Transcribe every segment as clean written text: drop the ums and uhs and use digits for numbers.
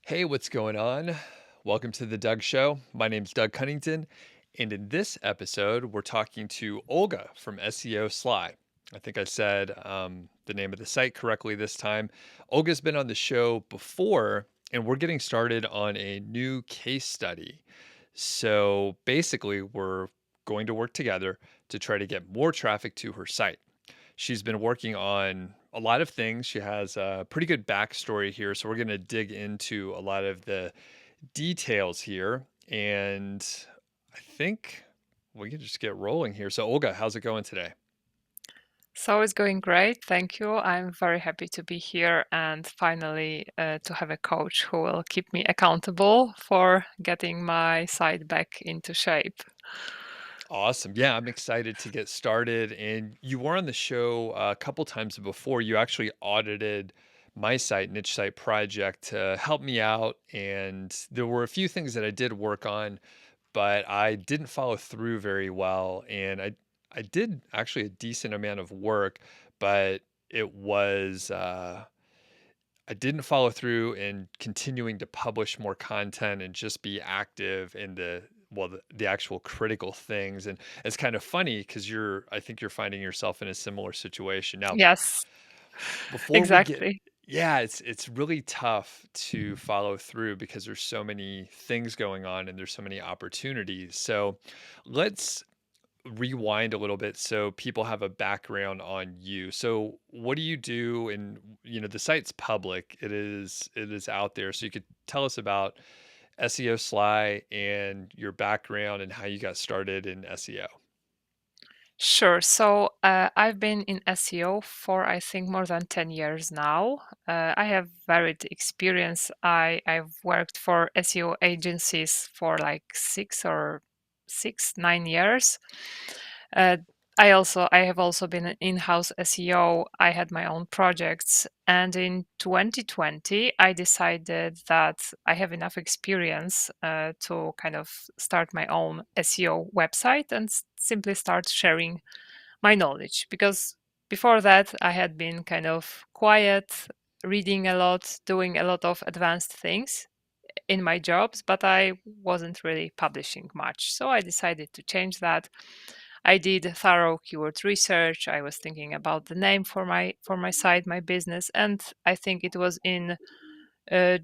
Hey, what's going on? Welcome to the Doug Show. My name's Doug Cunnington, and in this episode, we're talking to Olga from SEO Sly. I think I said the name of the site correctly this time. Olga's been on the show before, and we're getting started on a new case study. So basically, we're going to work together to try to get more traffic to her site. She's been working on a lot of things. She has a pretty good backstory here. So we're going to dig into a lot of the details here. And I think we can just get rolling here. So, Olga, how's it going today? So it's going great. Thank you. I'm very happy to be here and finally to have a coach who will keep me accountable for getting my site back into shape. Awesome. Yeah, I'm excited to get started. And you were on the show a couple times before. You actually audited my site, Niche Site Project, to help me out. And there were a few things that I did work on, but I didn't follow through very well. And I did actually a decent amount of work, but it was I didn't follow through in continuing to publish more content and just be active in the actual critical things. And it's kind of funny because I think you're finding yourself in a similar situation now. Yes, Before we get exactly. Yeah, it's really tough to follow through because there's so many things going on and there's so many opportunities. So let's rewind a little bit so people have a background on you. So what do you do? And the site's public. It is out there. So you could tell us about SEO Sly and your background and how you got started in SEO. Sure. So I've been in SEO for I think more than 10 years now. I have varied experience. I've worked for SEO agencies for like 9 years. Uh, I have also been an in-house SEO. I had my own projects, and in 2020, I decided that I have enough experience to kind of start my own SEO website and simply start sharing my knowledge. Because before that, I had been kind of quiet, reading a lot, doing a lot of advanced things in my jobs, but I wasn't really publishing much. So I decided to change that. I did thorough keyword research. I was thinking about the name for my site, my business, and I think it was in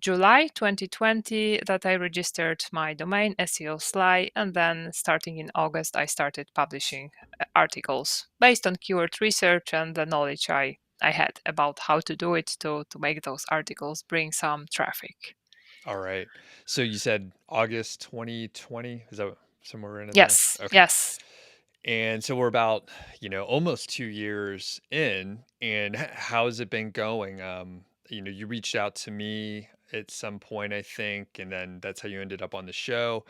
July 2020 that I registered my domain SEO Sly, and then starting in August, I started publishing articles based on keyword research and the knowledge I had about how to do it to make those articles bring some traffic. All right. So you said August 2020. Is that somewhere in there? Yes, Okay. yes. And so we're about, almost 2 years in. And how has it been going? You reached out to me at some point, I think, and then that's how you ended up on the show.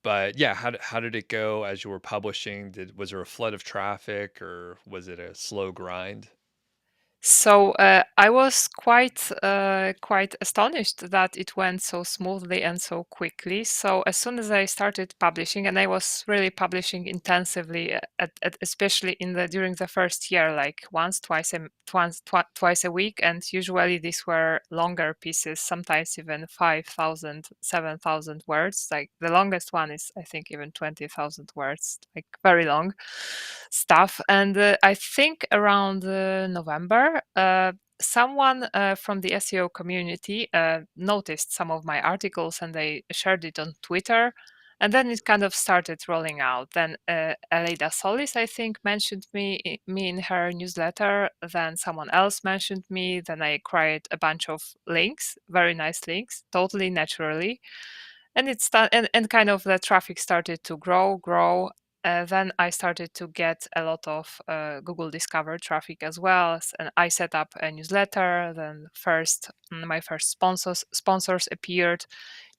But yeah, how did it go as you were publishing? Was there a flood of traffic or was it a slow grind? So I was quite astonished that it went so smoothly and so quickly. So as soon as I started publishing, and I was really publishing intensively, especially in the during the first year, like twice a week, and usually these were longer pieces, sometimes even 5,000, 7,000 words. Like the longest one is I think even 20,000 words, like very long stuff. And I think around November, someone from the SEO community noticed some of my articles and they shared it on Twitter. And then it kind of started rolling out. Then Aleida Solis, I think, mentioned me in her newsletter. Then someone else mentioned me. Then I created a bunch of links, very nice links, totally naturally, and and kind of the traffic started to grow. Then I started to get a lot of Google Discover traffic as well, and I set up a newsletter. Then my first sponsors appeared.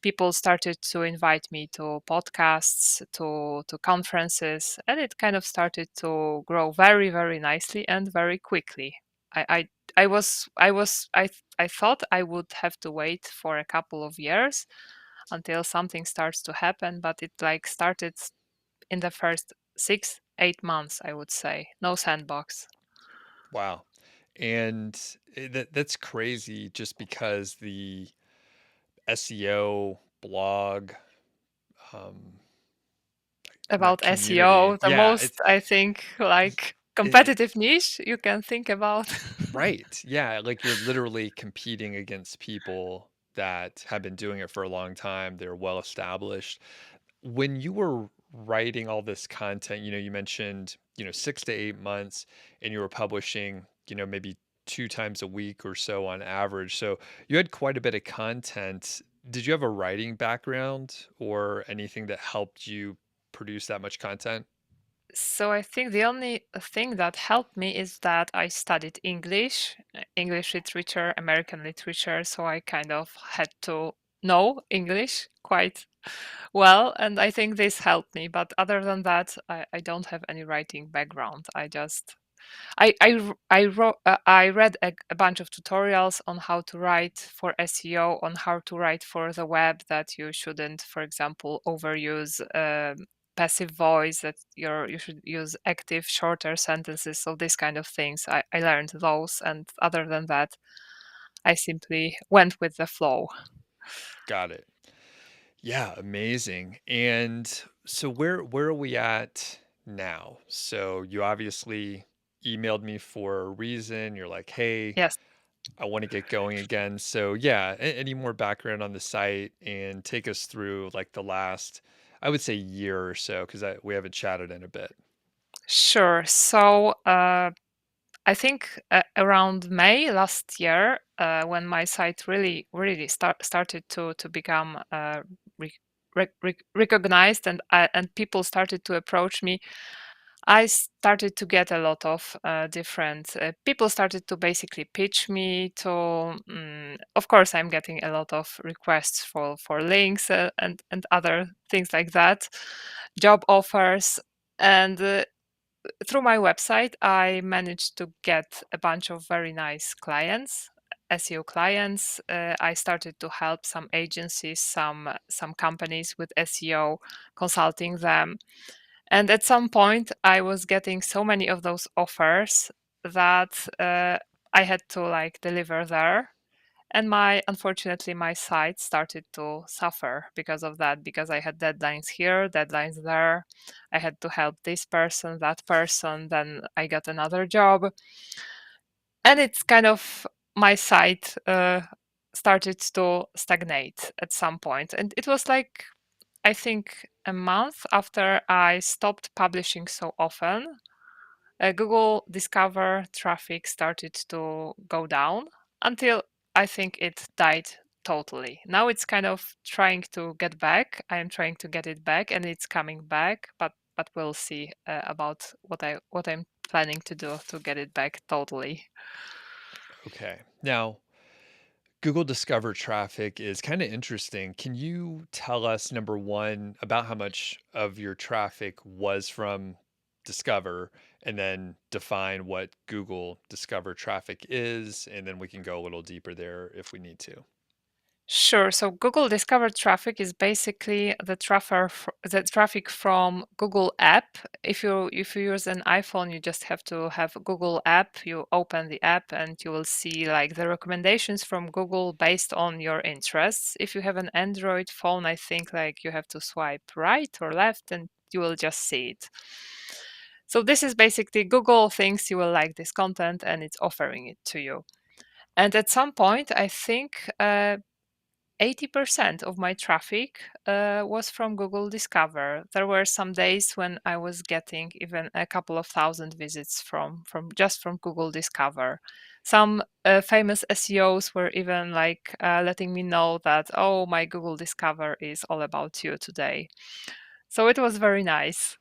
People started to invite me to podcasts, to conferences, and it kind of started to grow very, very nicely and very quickly. I I, I thought I would have to wait for a couple of years until something starts to happen, but it like started in the first 6 8 months, I would say. No sandbox. Wow. And that's crazy just because SEO blog, um, not About community. SEO, the Yeah, most, I think, like, it, competitive niche you can think about. right. Yeah, like you're literally competing against people that have been doing it for a long time. They're well established. When you were writing all this content, you mentioned, 6 to 8 months and you were publishing, maybe 2 times a week or so on average. So you had quite a bit of content. Did you have a writing background or anything that helped you produce that much content? So I think the only thing that helped me is that I studied English, English literature, American literature, so I kind of had to know English quite well, and I think this helped me. But other than that, I don't have any writing background. I read a bunch of tutorials on how to write for SEO, on how to write for the web, that you shouldn't, for example, overuse passive voice, that you should use active, shorter sentences. So these kind of things, I learned those, and other than that, I simply went with the flow. Got it. Yeah, amazing. And so where are we at now? So you obviously emailed me for a reason. You're like, "Hey, Yes. I want to get going again." So yeah, any more background on the site and take us through like the last, I would say year or so, because we haven't chatted in a bit. Sure. So I think around May last year, when my site really started to become re- recognized, and people started to approach me, I started to get a lot of different people started to basically pitch me to. Of course, I'm getting a lot of requests for links and other things like that, job offers, and through my website, I managed to get a bunch of very nice clients, SEO clients. I started to help some agencies, some companies with SEO, consulting them. And at some point, I was getting so many of those offers that I had to like deliver there. And unfortunately my site started to suffer because of that, because I had deadlines here, deadlines there. I had to help this person, that person, then I got another job. And it's kind of, my site started to stagnate at some point. And it was like, I think, a month after I stopped publishing so often, Google Discover traffic started to go down until I think it died totally. Now it's kind of trying to get back. I am trying to get it back, and it's coming back, but we'll see about what I'm planning to do to get it back totally. Okay. Now, Google Discover traffic is kind of interesting. Can you tell us, number one, about how much of your traffic was from Discover, and then define what Google Discover traffic is? And then we can go a little deeper there if we need to. Sure. So Google Discovered traffic is basically the traffic from Google app. If you use an iPhone, you just have to have a Google app. You open the app and you will see like the recommendations from Google based on your interests. If you have an Android phone, I think like you have to swipe right or left and you will just see it. So this is basically Google thinks you will like this content and it's offering it to you. And at some point, I think 80% of my traffic was from Google Discover. There were some days when I was getting even a couple of thousand visits from Google Discover. Some famous SEOs were even like letting me know that, oh, my Google Discover is all about you today. So it was very nice.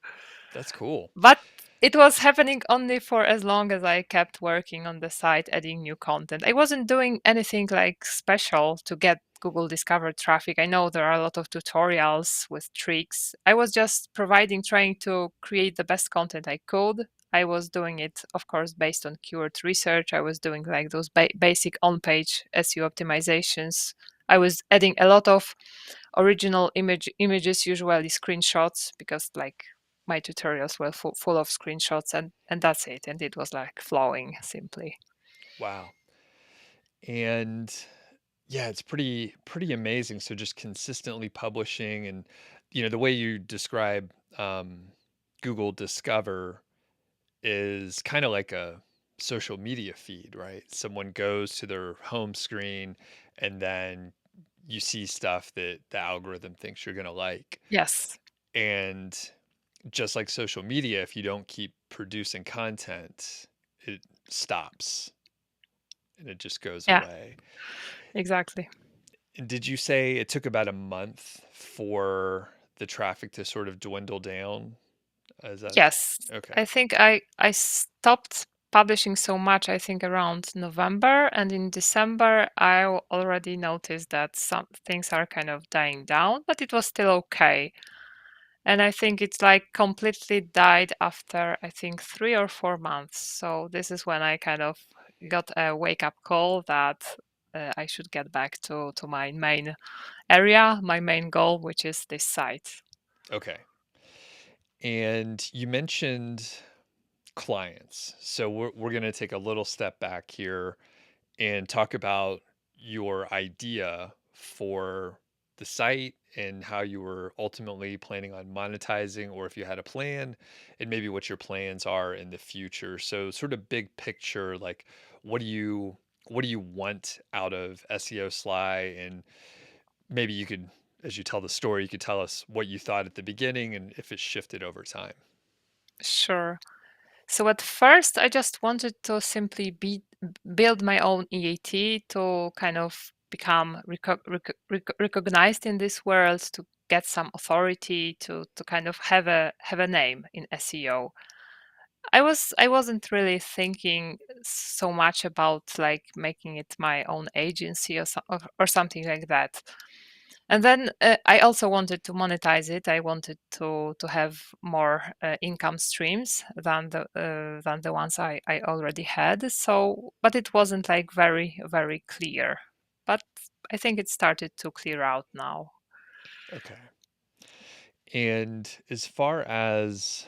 That's cool. But it was happening only for as long as I kept working on the site, adding new content. I wasn't doing anything like special to get Google Discover traffic. I know there are a lot of tutorials with tricks. I was just trying to create the best content I could. I was doing it, of course, based on keyword research. I was doing like those basic on page SEO optimizations. I was adding a lot of original images, usually screenshots, because like my tutorials were full of screenshots, and that's it, and it was like flowing simply. Wow. And Yeah, it's pretty amazing. So just consistently publishing and the way you describe Google Discover is kind of like a social media feed, right? Someone goes to their home screen and then you see stuff that the algorithm thinks you're going to like. Yes. And just like social media, if you don't keep producing content, it stops and it just goes Yeah, away. exactly. And did you say it took about a month for the traffic to sort of dwindle down? Is that Yes. okay? I think I stopped publishing so much, I think around November, and in December already noticed that some things are kind of dying down, but it was still okay. And I think it's like completely died after I think 3 or 4 months. So this is when I kind of got a wake up call that I should get back to my main area, my main goal, which is this site. Okay. And you mentioned clients. So we're going to take a little step back here and talk about your idea for the site and how you were ultimately planning on monetizing, or if you had a plan, and maybe what your plans are in the future. So sort of big picture, like what do you what do you want out of SEO Sly? And maybe you could, as you tell the story, you could tell us what you thought at the beginning and if it shifted over time. Sure. So at first, I just wanted to simply build my own EAT to kind of become recognized in this world, to get some authority, to kind of have a name in SEO. I wasn't really thinking so much about like making it my own agency or something like that. And then I also wanted to monetize it. I wanted to have more income streams than the ones I already had. So, but it wasn't like very clear. But I think it started to clear out now. Okay. And as far as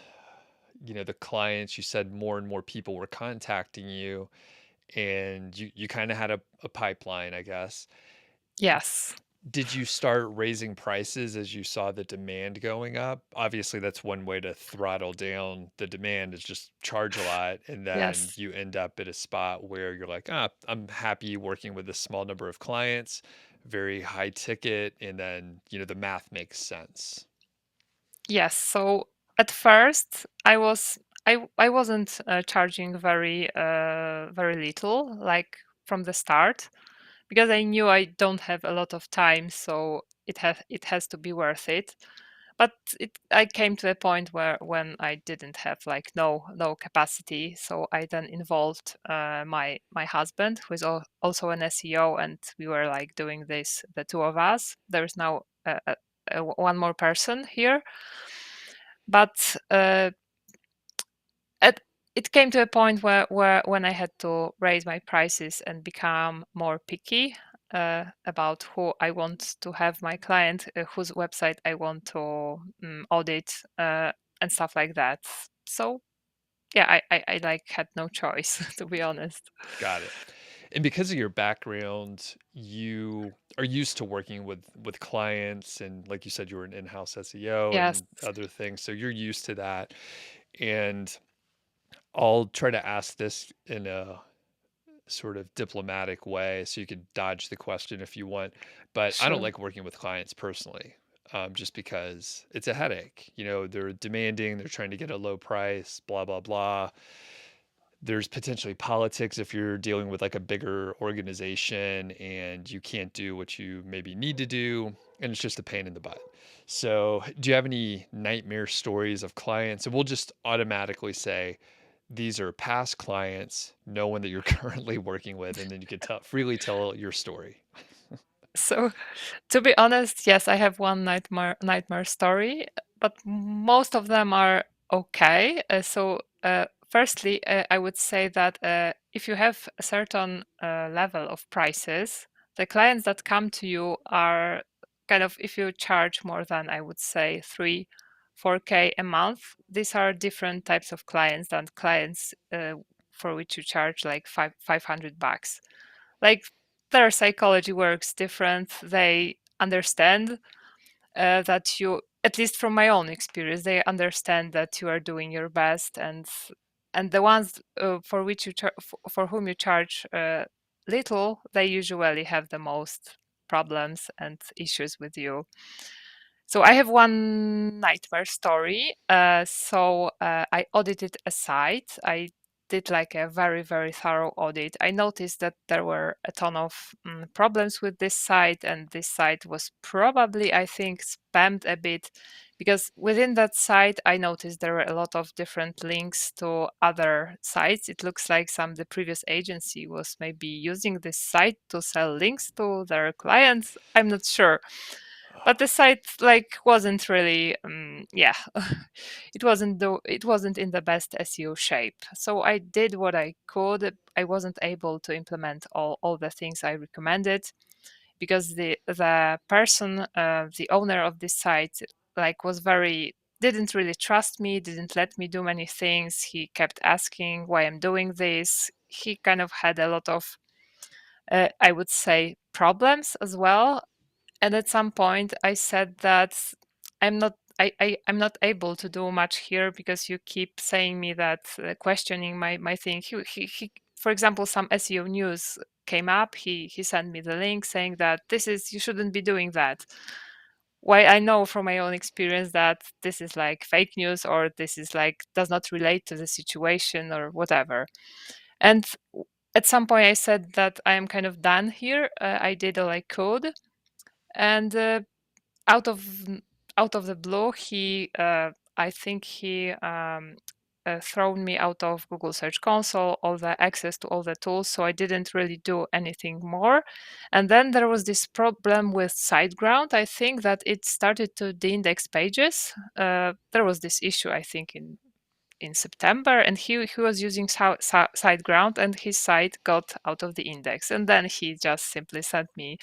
the clients, you said more and more people were contacting you and you kind of had a pipeline, I guess. Yes, Did you start raising prices as you saw the demand going up? Obviously, that's one way to throttle down the demand is just charge a lot, and then yes, you end up at a spot where you're like, I'm happy working with a small number of clients, very high ticket, and then, the math makes sense. yes. So at first, I wasn't charging very little like from the start, because I knew I don't have a lot of time, so it has to be worth it. But I came to a point where when I didn't have like no capacity, so I then involved my husband, who is also an SEO, and we were like doing this, the two of us. There is now one more person here, but at it came to a point where when I had to raise my prices and become more picky about who I want to have my client, whose website I want to audit, and stuff like that. So yeah, I like had no choice to be honest. Got it. And because of your background, you are used to working with clients, and like you said, you were an in-house SEO Yes, and other things, so you're used to that. And I'll try to ask this in a sort of diplomatic way so you could dodge the question if you want. But I don't sure. like working with clients personally, just because it's a headache. They're demanding, they're trying to get a low price, blah, blah, blah. There's potentially politics if you're dealing with like a bigger organization and you can't do what you maybe need to do. And it's just a pain in the butt. So, do you have any nightmare stories of clients? And we'll just automatically say, these are past clients, no one that you're currently working with, and then you can freely tell your story. So to be honest, yes, I have one nightmare story, but most of them are okay. Firstly, I would say that if you have a certain level of prices, the clients that come to you are kind of, if you charge more than, I would say, 4K a month, these are different types of clients than clients for which you charge like $500. Like their psychology works different. They understand that you, at least from my own experience, they understand that you are doing your best, and the ones for which for whom you charge little, they usually have the most problems and issues with you. So I have one nightmare story. I audited a site. I did like a very, very thorough audit. I noticed that there were a ton of problems with this site, and this site was probably, I think, spammed a bit, because within that site, I noticed there were a lot of different links to other sites. It looks like the previous agency was maybe using this site to sell links to their clients. I'm not sure, but the site like wasn't really yeah, it wasn't in the best SEO shape. So I did what I could. I wasn't able to implement all the things I recommended, because the person, the owner of this site, like was very, didn't really trust me, didn't let me do many things. He kept asking why I'm doing this. He kind of had a lot of I would say problems as well. And at some point I said that I'm not able to do much here, because you keep saying me that, questioning my thing. For example, some SEO news came up. He sent me the link saying that this is, you shouldn't be doing that. Why, I know from my own experience that this is like fake news, or this is like does not relate to the situation or whatever. And at some point I said that I am kind of done here. I did all I could, and out of out of the blue, he I think he thrown me out of Google Search Console, all the access to all the tools, so I didn't really do anything more. And then there was this problem with SiteGround. I think that it started to de-index pages. There was this issue, I think, in September, and he was using SiteGround, and his site got out of the index. And then he just simply sent me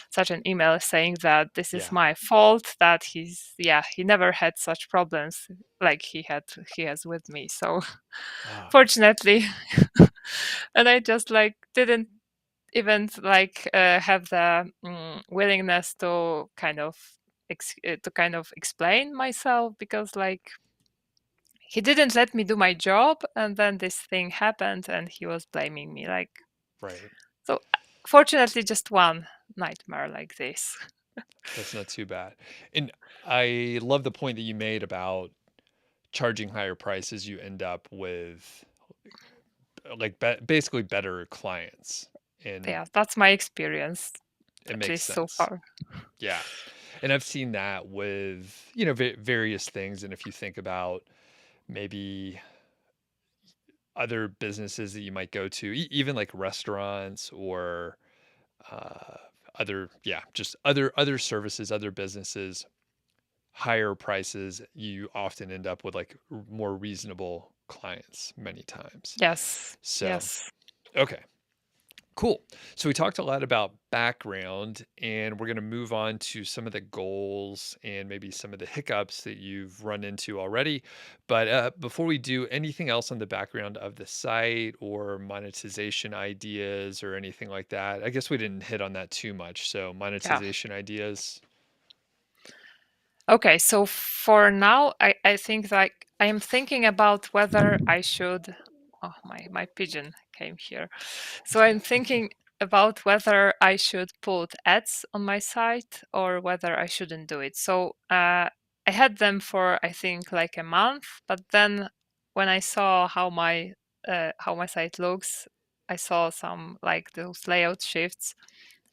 such an email saying that this is Yeah. my fault, that he never had such problems like he has with me. So Ah, fortunately, and I just like didn't even like have the willingness to kind of explain myself, because like he didn't let me do my job, and then this thing happened and he was blaming me, like. right. So fortunately, just one nightmare like this. That's not too bad. And I love the point that you made about charging higher prices, you end up with like basically better clients, and Yeah, that's my experience, it at makes least so sense. far. Yeah. And I've seen that with, various things. And if you think about maybe other businesses that you might go to, even like restaurants or uh, just other services, other businesses, higher prices, you often end up with like more reasonable clients many times. Yes, So, yes, okay. Cool. So we talked a lot about background, and we're going to move on to some of the goals and maybe some of the hiccups that you've run into already. But before we do, anything else on the background of the site or monetization ideas or anything like that? I guess we didn't hit on that too much. So yeah. monetization ideas. Okay, so for now, I think like I am thinking about whether I should. Oh, my pigeon came here. So I'm thinking about whether I should put ads on my site or whether I shouldn't do it. So I had them for I think like a month, but then when I saw how my site looks, I saw some like those layout shifts.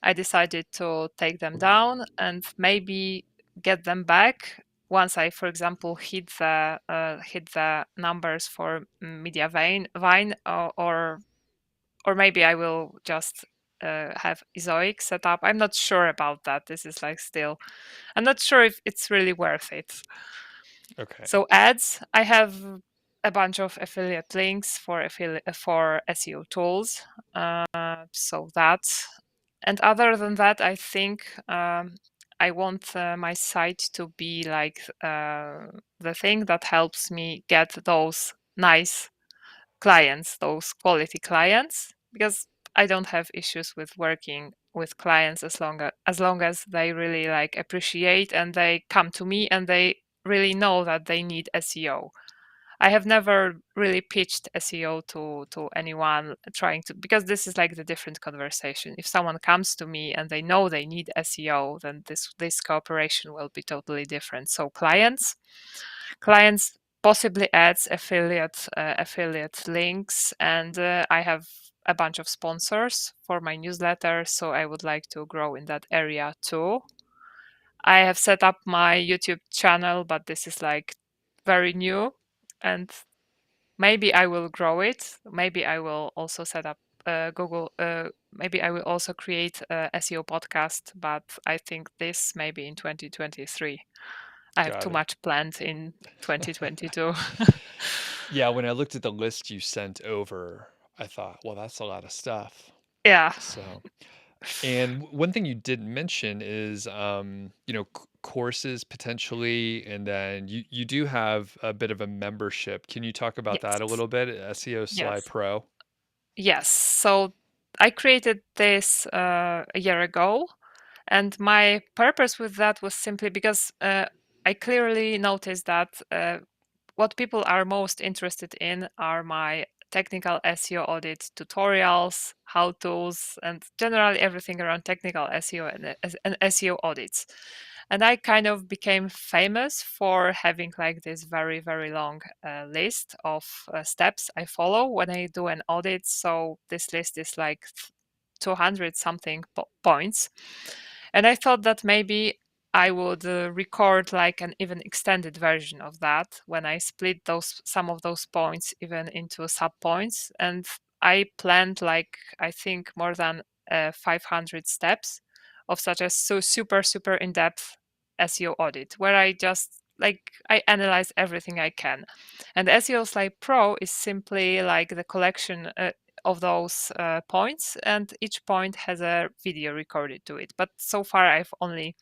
I decided to take them down and maybe get them back once I, for example, hit the numbers for Vine, or maybe I will just have Ezoic set up. I'm not sure about that. This is like still, I'm not sure if it's really worth it. Okay. So ads, I have a bunch of affiliate links for for SEO tools. So that, and other than that, I think I want my site to be like the thing that helps me get those nice clients, those quality clients, because I don't have issues with working with clients as long as they really like appreciate and they come to me and they really know that they need SEO. I have never really pitched SEO to anyone trying to, because this is like the different conversation. If someone comes to me and they know they need SEO, then this cooperation will be totally different. So clients, possibly ads, affiliate links, and I have a bunch of sponsors for my newsletter, so I would like to grow in that area too. I have set up my YouTube channel, but this is like very new, and maybe I will grow it. Maybe I will also set up Google. Maybe I will also create a SEO podcast, but I think this maybe in 2023. I have Got too it. much planned in 2022. Yeah, when I looked at the list you sent over, I thought, well, that's a lot of stuff. Yeah. So, and one thing you didn't mention is, courses potentially, and then you do have a bit of a membership. Can you talk about that a Yes. little bit? SEO Sly Yes. Pro. Yes. So I created this a year ago, and my purpose with that was simply because I clearly noticed that what people are most interested in are my technical SEO audit tutorials, how to's, and generally everything around technical SEO and SEO audits. And I kind of became famous for having like this very, very long list of steps I follow when I do an audit. So this list is like 200 something points. And I thought that maybe I would record like an even extended version of that when I split those some of those points even into sub points. And I planned like I think more than 500 steps of such a super in depth SEO audit where I just like I analyze everything I can. And SEO Sly Pro is simply like the collection of those points, and each point has a video recorded to it. But so far, I've only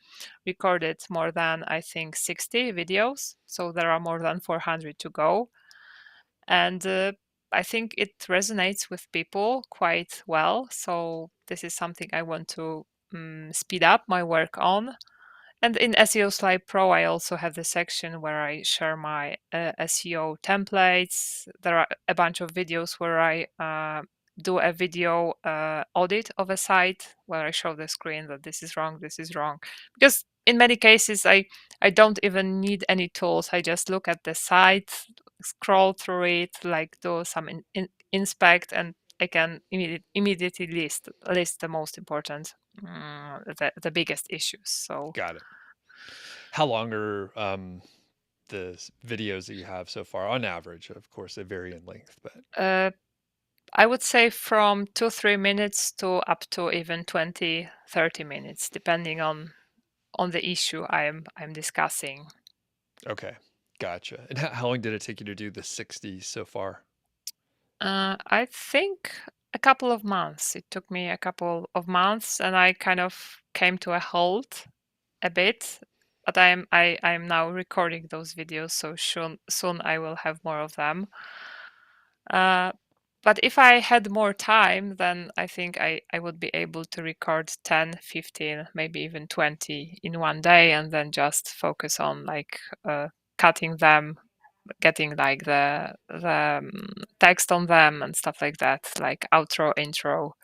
recorded more than I think 60 videos, so there are more than 400 to go. And I think it resonates with people quite well. So this is something I want to speed up my work on. And in SEO Slide Pro, I also have the section where I share my SEO templates. There are a bunch of videos where I do a video audit of a site where I show the screen that this is wrong, this is wrong. Because in many cases, I don't even need any tools. I just look at the site, scroll through it, like do some inspect, and I can immediately list the most important, the biggest issues. So Got it. How long are the videos that you have so far on average? Of course, they vary in length, but uh, I would say from 2-3 minutes to up to even 20-30 minutes, depending on the issue I'm discussing. okay, gotcha. And how long did it take you to do the 60 so far? I think a couple of months. It took me a couple of months, and I kind of came to a halt a bit. But I'm now recording those videos, so soon I will have more of them. Uh, but if I had more time, then I think I would be able to record 10, 15, maybe even 20 in one day, and then just focus on like cutting them, getting like the text on them and stuff like that, like outro, intro.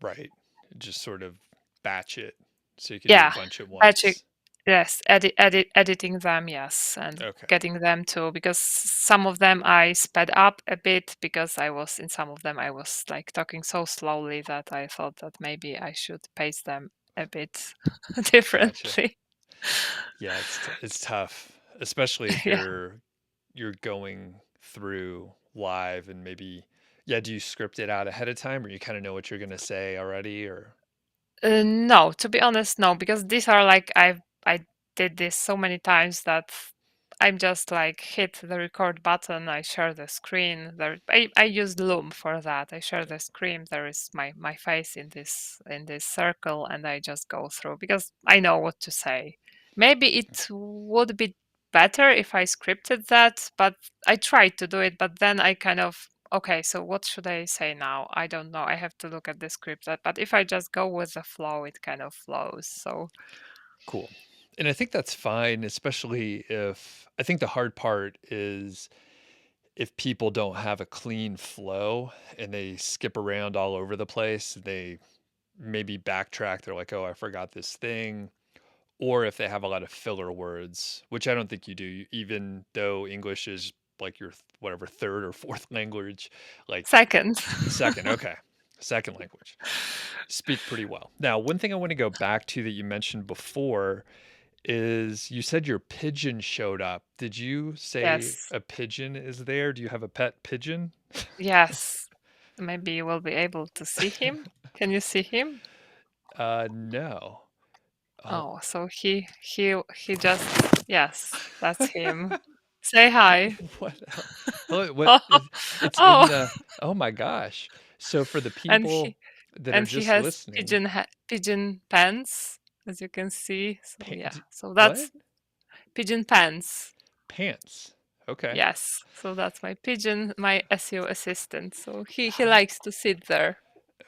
Right. Just sort of batch it so you could do a Yeah, bunch at batching. once. Yes, editing them, yes, and Okay. getting them to, because some of them I sped up a bit because I was in some of them I was like talking so slowly that I thought that maybe I should pace them a bit Gotcha. differently. Yeah, it's tough, especially if Yeah. you're going through live and maybe yeah, do you script it out ahead of time or you kind of know what you're going to say already or No, to be honest, no, because these are like I did this so many times that I'm just like hit the record button. I share the screen. I use Loom for that. I share the screen. There is my face in this circle, and I just go through because I know what to say. Maybe it would be better if I scripted that, but I tried to do it. But then I kind of Okay, so what should I say now? I don't know. I have to look at the script. But if I just go with the flow, it kind of flows. So Cool. And I think that's fine, especially if I think the hard part is if people don't have a clean flow and they skip around all over the place, they maybe backtrack. They're like, oh, I forgot this thing. Or if they have a lot of filler words, which I don't think you do, even though English is like your whatever third or fourth language, like second. second, okay, second language, speak pretty well. Now, one thing I want to go back to that you mentioned before is you said your pigeon showed up. Did you say Yes. a pigeon is there? Do you have a pet pigeon? Yes. Maybe you will be able to see him. Can you see him? No. Oh, Oh, so he just yes, that's him. Say hi. what else? Oh, what Oh, is it's in oh, the oh my gosh. So for the and people that are he just has listening, pigeon pants, as you can see. So yeah, so what? that's pigeon pants. Pants. Okay. Yes, so that's my pigeon, my SEO assistant. So he How likes to sit there.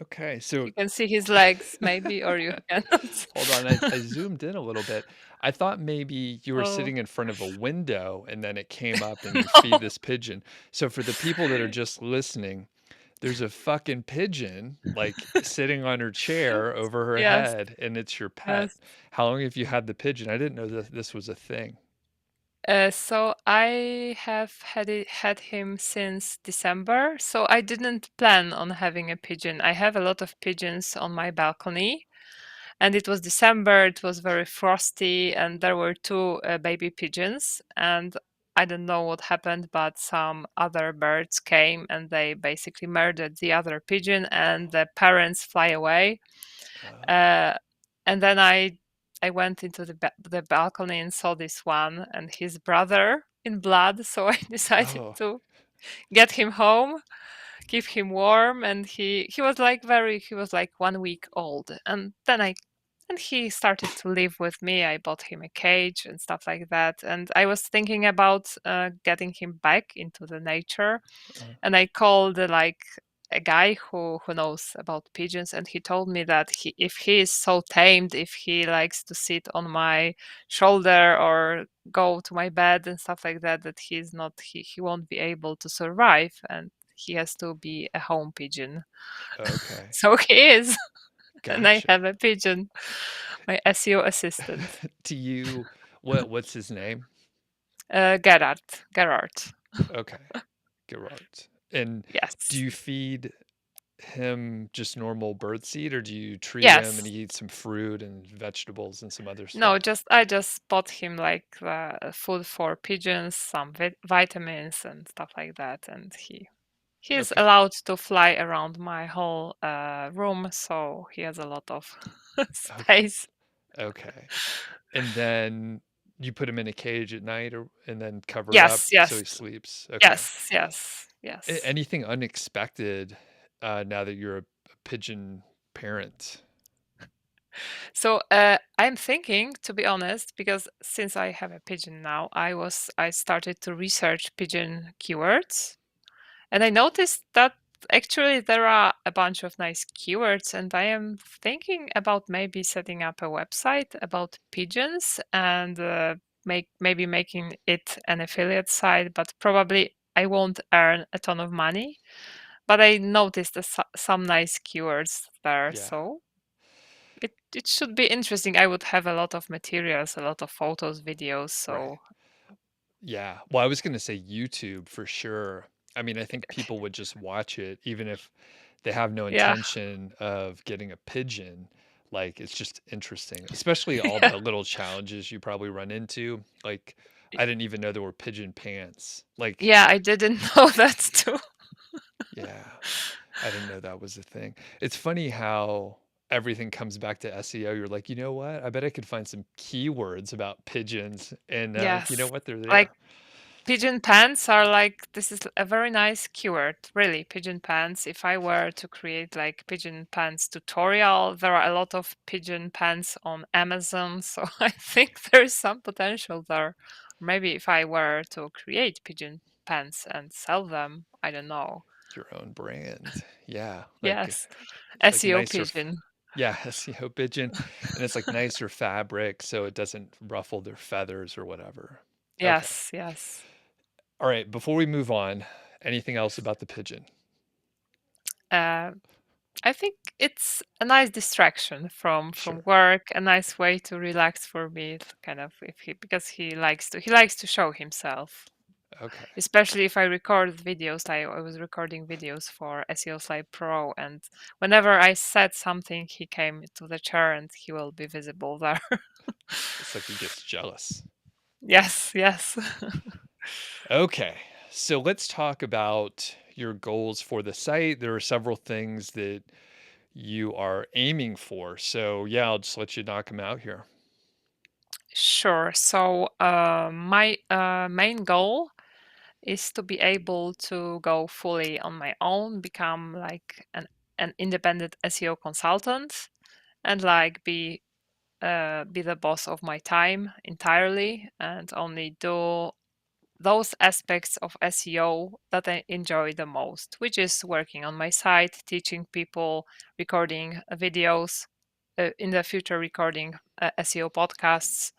okay. So You can see his legs, maybe, or you cannot. hold on, I zoomed in a little bit. I thought maybe you were Oh sitting in front of a window and then it came up and you feed no! this pigeon. So for the people that are just listening, there's a fucking pigeon like sitting on her chair over her Yes, head and it's your pet. yes. How long have you had the pigeon? I didn't know that this was a thing. So I have had him since December. So I didn't plan on having a pigeon. I have a lot of pigeons on my balcony, and it was December. It was very frosty, and there were two baby pigeons. And I don't know what happened, but some other birds came and they basically murdered the other pigeon, and the parents fly away. Uh, Uh, and then I went into the balcony and saw this one and his brother in blood. So I decided oh, to get him home, keep him warm, and he was like 1 week old. And then I and he started to live with me. I bought him a cage and stuff like that. And I was thinking about getting him back into the nature, uh, and I called like a guy who knows about pigeons, and he told me that if he is so tamed, if he likes to sit on my shoulder or go to my bed and stuff like that, that he won't be able to survive, and he has to be a home pigeon. okay. So he is, and I Gotcha. have a pigeon, my SEO assistant, Do you what's his name? Gerard. Okay. Gerard. And do Yes, you feed him just normal bird seed or do you treat him and yes. he eats some fruit and vegetables and some other No, stuff? just I just bought him like food for pigeons, some vitamins and stuff like that, and he's Okay. allowed to fly around my whole room, so he has a lot of Okay. space. Okay. And then you put him in a cage at night or and then cover it up Yes, so yes, he sleeps. Okay. yes, yes, yes. Anything unexpected now that you're a pigeon parent? So I'm thinking, to be honest, because since I have a pigeon now, I started to research pigeon keywords. And I noticed that actually there are a bunch of nice keywords, and I am thinking about maybe setting up a website about pigeons and maybe making it an affiliate site, but probably I won't earn a ton of money. But I noticed some nice keywords there, Yeah. so it should be interesting. I would have a lot of materials, a lot of photos, videos, Right. so Yeah. Well, I was going to say YouTube for sure. I mean, I think people would just watch it even if they have no yeah. intention of getting a pigeon. Like, it's just interesting, especially all Yeah. the little challenges you probably run into. Like, I didn't even know there were pigeon pants. Like, Yeah, I didn't know that too. yeah, I didn't know that was a thing. It's funny how everything comes back to SEO. You're like, you know what? I bet I could find some keywords about pigeons, and you know Yes. what? They're Like there. pigeon pants are like this is a very nice keyword, really. Pigeon pants. If I were to create like pigeon pants tutorial, there are a lot of pigeon pants on Amazon, so I think there is some potential there. Maybe if I were to create pigeon pants and sell them, I don't know. Your own brand. Yeah, like Yes, it's like SEO nicer pigeon. yeah, SEO pigeon, and it's like nicer fabric so it doesn't ruffle their feathers or whatever. Okay. Yes, yes. All right, before we move on, anything else about the pigeon? Uh, I think it's a nice distraction from Sure. work, a nice way to relax for me, kind of if he because he likes to show himself. Okay. Especially if I record videos, like I was recording videos for SEO Sly Pro, and whenever I said something, he came to the chair and he will be visible there. It's like he gets jealous. Yes, yes. Okay. So let's talk about your goals for the site. There are several things that you are aiming for. So, yeah, I'll just let you knock them out here. Sure. So, my main goal is to be able to go fully on my own, become like an independent SEO consultant, and like be the boss of my time entirely, and only do those aspects of SEO that I enjoy the most, which is working on my site, teaching people, recording videos, in the future recording SEO podcasts,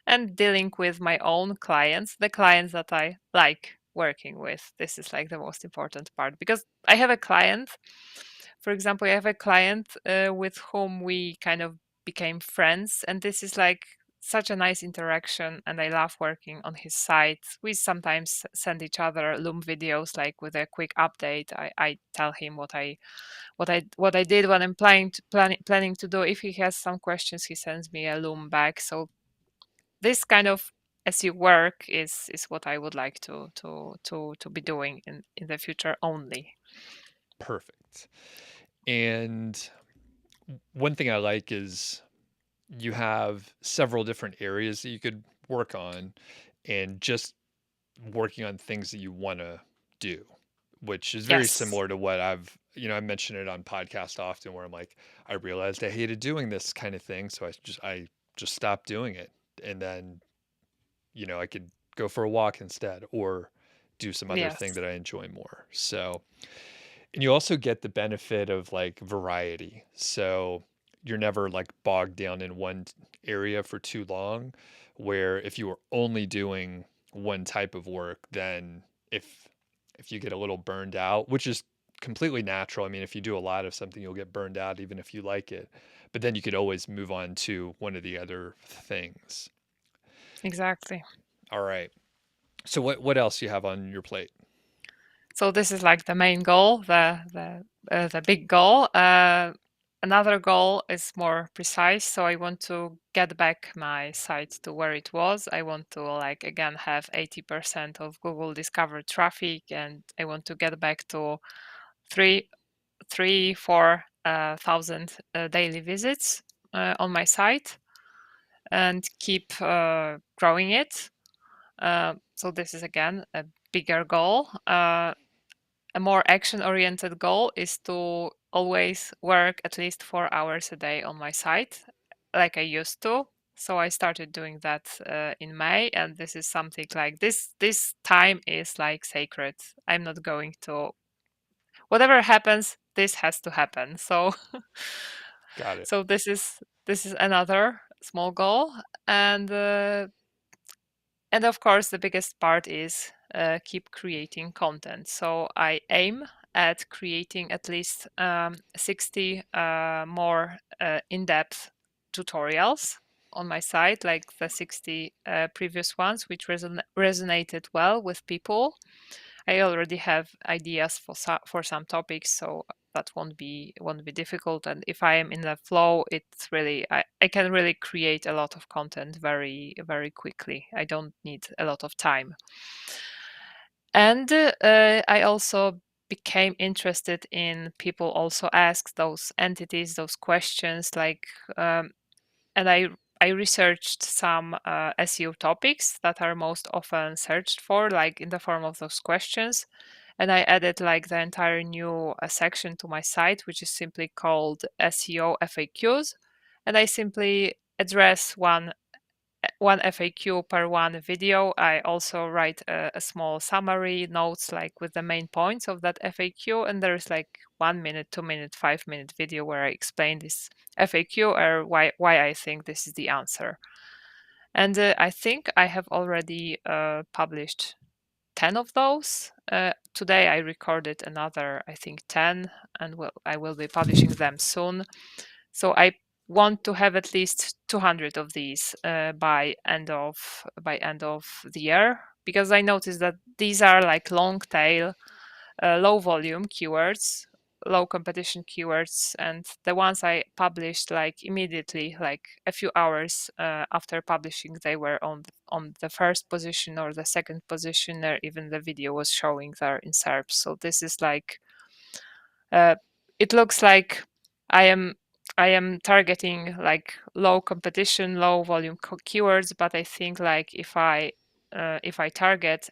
and dealing with my own clients, the clients that I like working with. This is like the most important part because I have a client. For example, I have a client with whom we kind of became friends, and this is like such a nice interaction. And I love working on his site. We sometimes send each other Loom videos, like with a quick update. I tell him what I did, what I'm planning to do. If he has some questions, he sends me a Loom back. So this kind of SEO work is what I would like to be doing in the future only. Perfect. And one thing I like is you have several different areas that you could work on and just working on things that you want to do, which is very Yes, similar to what I mention it on podcast often where I'm like, I realized I hated doing this kind of thing. So I just stopped doing it. And then, I could go for a walk instead or do some other thing yes, that I enjoy more. So, and you also get the benefit of like variety. So you're never like bogged down in one area for too long, where if you were only doing one type of work, then if if you get a little burned out, which is completely natural. I mean, if you do a lot of something, you'll get burned out even if you like it. But then you could always move on to one of the other things. exactly. All right. So what else you have on your plate? So this is like the main goal, the big goal. Another goal is more precise. So I want to get back my site to where it was. I want to like again have 80% of Google discovered traffic, and I want to get back to three, 4,000 daily visits on my site, and keep growing it. So this is again a bigger goal. A more action-oriented goal is to always work at least 4 hours a day on my site, like I used to. So I started doing that in May, and this is something like this. This time is like sacred. I'm not going to whatever happens. This has to happen. So, Got it. so this is another small goal, and of course, the biggest part is keep creating content. So I aim at creating at least 60 more in-depth tutorials on my site, like the 60 previous ones, which resonated well with people. I already have ideas for some topics, so that won't be difficult. And if I am in the flow, it's really I can really create a lot of content very very quickly. I don't need a lot of time. And I also became interested in people also ask those entities those questions like and I researched some SEO topics that are most often searched for, like in the form of those questions, and I added like the entire new section to my site, which is simply called SEO FAQs, and I simply address one one FAQ per one video. I also write a small summary notes, like with the main points of that FAQ, and there's like 1 minute, 2 minute, 5 minute video where I explain this FAQ or why I think this is the answer. And I think I have already published 10 of those. Today I recorded another, I think 10, and I will be publishing them soon. So I want to have at least 200 of these by end of the year, because I noticed that these are like long tail, low volume keywords, low competition keywords, and the ones I published like immediately, like a few hours after publishing, they were on the first position or the second position, or even the video was showing there in SERPs. So this is like uh, it looks like I am targeting like low competition, low volume keywords, but I think like if I target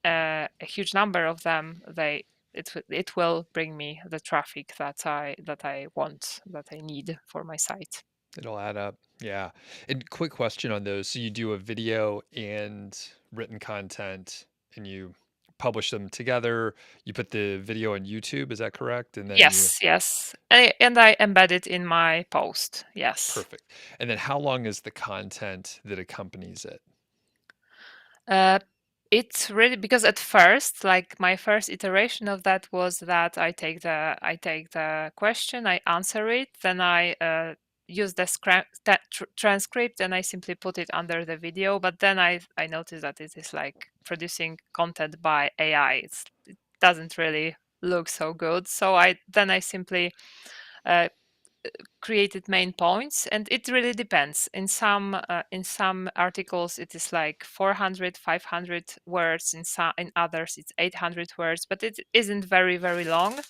a huge number of them, it will bring me the traffic that I want, that I need for my site. It'll add up. Yeah. And quick question on those. So you do a video and written content and you publish them together. You put the video on YouTube, is that correct? And then you Yes, yes, and I embed it in my post. Yes. perfect. And then how long is the content that accompanies it? Uh, it's really because at first, like my first iteration of that was that I take the question, I answer it, then I use the transcript, and I simply put it under the video. But then I noticed that it is like producing content by AI. It doesn't really look so good. So I simply uh, created main points, and it really depends. In some articles it is like 400, 500 words, in others it's 800 words, but it isn't very long,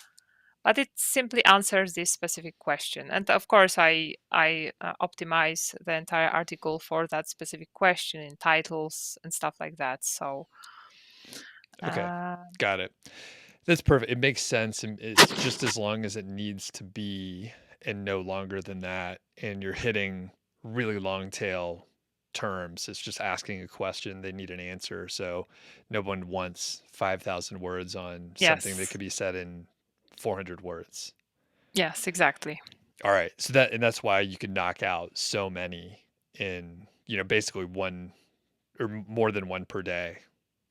but it simply answers this specific question. And of course I optimize the entire article for that specific question in titles and stuff like that. So Okay. uh, Got it. That's perfect. It makes sense. And it's just as long as it needs to be and no longer than that. And you're hitting really long tail terms. It's just asking a question. They need an answer. So no one wants 5,000 words on something that yes, could be said in 400 words. yes, exactly. All right. So that's why you can knock out so many in, basically one or more than one per day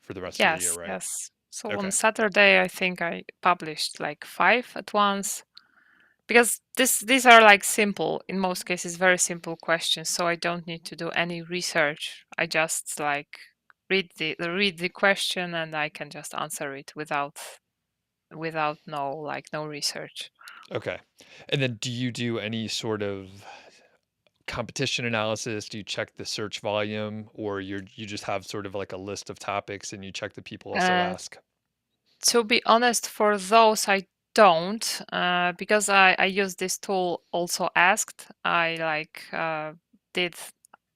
for the rest of the year, Yes, right? yes. So on Okay. Saturday, I think I published like 5 at once, because these are like simple, in most cases, very simple questions. So I don't need to do any research. I just like read the question, and I can just answer it without no research. Okay. And then do you do any sort of competition analysis? Do you check the search volume or you just have sort of like a list of topics and you check the people also Uh, ask? to be honest, for those I don't, because I use this tool also asked. I did